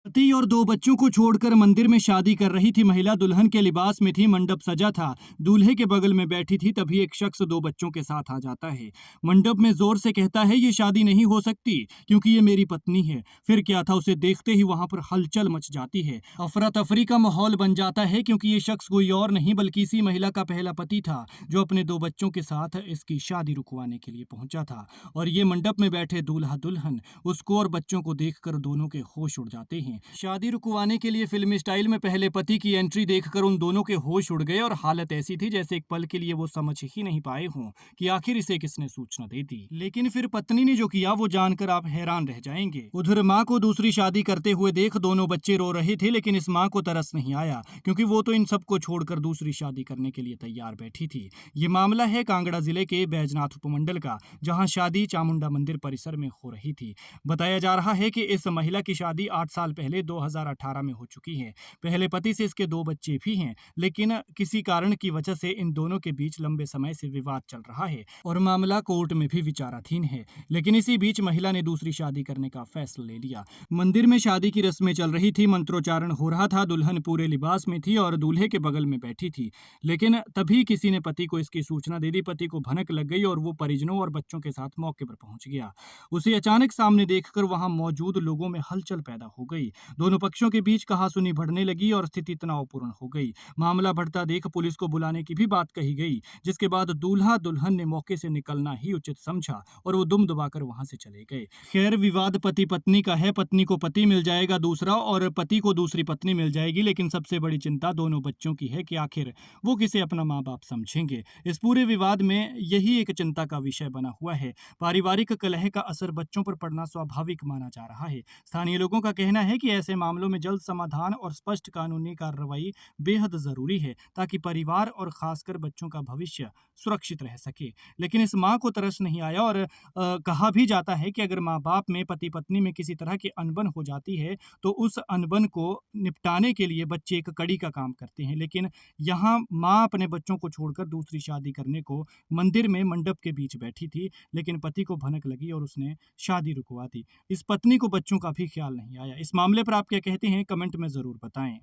पति और दो बच्चों को छोड़कर मंदिर में शादी कर रही थी महिला। दुल्हन के लिबास में थी, मंडप सजा था, दूल्हे के बगल में बैठी थी। तभी एक शख्स दो बच्चों के साथ आ जाता है। मंडप में जोर से कहता है, ये शादी नहीं हो सकती क्योंकि ये मेरी पत्नी है। फिर क्या था, उसे देखते ही वहां पर हलचल मच जाती है। अफरा तफरी का माहौल बन जाता है क्योंकि ये शख्स कोई और नहीं बल्कि इसी महिला का पहला पति था, जो अपने दो बच्चों के साथ इसकी शादी रुकवाने के लिए पहुंचा था। और ये मंडप में बैठे दूल्हा दुल्हन उसको और बच्चों को देखकर दोनों के होश उड़ जाते हैं। शादी रुकवाने के लिए फिल्मी स्टाइल में पहले पति की एंट्री देखकर उन दोनों के होश उड़ गए और हालत ऐसी थी जैसे एक पल के लिए वो समझ ही नहीं पाए हों कि आखिर इसे किसने सूचना दे दी। लेकिन फिर पत्नी ने जो किया वो जानकर आप हैरान रह जाएंगे। उधर माँ को दूसरी शादी करते हुए देख दोनों बच्चे रो रहे थे, लेकिन इस माँ को तरस नहीं आया क्योंकि वो तो इन सबको छोड़कर दूसरी शादी करने के लिए तैयार बैठी थी। ये मामला है कांगड़ा जिले के बैजनाथ उपमंडल का, जहां शादी चामुंडा मंदिर परिसर में हो रही थी। बताया जा रहा है कि इस महिला की शादी 8 साल पहले 2018 में हो चुकी है। पहले पति से इसके दो बच्चे भी हैं, लेकिन किसी कारण की वजह से इन दोनों के बीच लंबे समय से विवाद चल रहा है और मामला कोर्ट में भी विचाराधीन है। लेकिन इसी बीच महिला ने दूसरी शादी करने का फैसला ले लिया। मंदिर में शादी की रस्में चल रही थी, मंत्रोच्चारण हो रहा था, दुल्हन पूरे लिबास में थी और दूल्हे के बगल में बैठी थी। लेकिन तभी किसी ने पति को इसकी सूचना दे दी। पति को भनक लग गई और वो परिजनों और बच्चों के साथ मौके पर पहुंच गया। उसे अचानक सामने देखकर वहां मौजूद लोगों में हलचल पैदा हो गई। दोनों पक्षों के बीच कहासुनी बढ़ने लगी और स्थिति तनावपूर्ण हो गई। मामला बढ़ता देख पुलिस को बुलाने की भी बात कही गई, जिसके बाद दूल्हा दुल्हन ने मौके से निकलना ही उचित समझा और वो दुम दबाकर वहां से चले गए। खैर, विवाद पति पत्नी का है। पत्नी को पति मिल जाएगा दूसरा और पति को दूसरी पत्नी मिल जाएगी, लेकिन सबसे बड़ी चिंता दोनों बच्चों की है कि आखिर वो किसे अपना माँ बाप समझेंगे। इस पूरे विवाद में यही एक चिंता का विषय बना हुआ है। पारिवारिक कलह का असर बच्चों पर पड़ना स्वाभाविक माना जा रहा है। स्थानीय लोगों का कहना है कि ऐसे मामलों में जल्द समाधान और स्पष्ट कानूनी कार्रवाई बेहद जरूरी है, ताकि परिवार और खासकर बच्चों का भविष्य सुरक्षित रह सके। लेकिन इस मां को तरस नहीं आया और कहा भी जाता है कि अगर माँ बाप में, पति पत्नी में किसी तरह की अनबन हो जाती है तो उस अनबन को निपटाने के लिए बच्चे एक कड़ी का काम करते हैं। लेकिन यहाँ माँ अपने बच्चों को छोड़कर दूसरी शादी करने को मंदिर में मंडप के बीच बैठी थी, लेकिन पति को भनक लगी और उसने शादी रुकवा दी। इस पत्नी को बच्चों का भी ख्याल नहीं आया। इस मामले पर आप क्या कहते हैं, कमेंट में जरूर बताएं।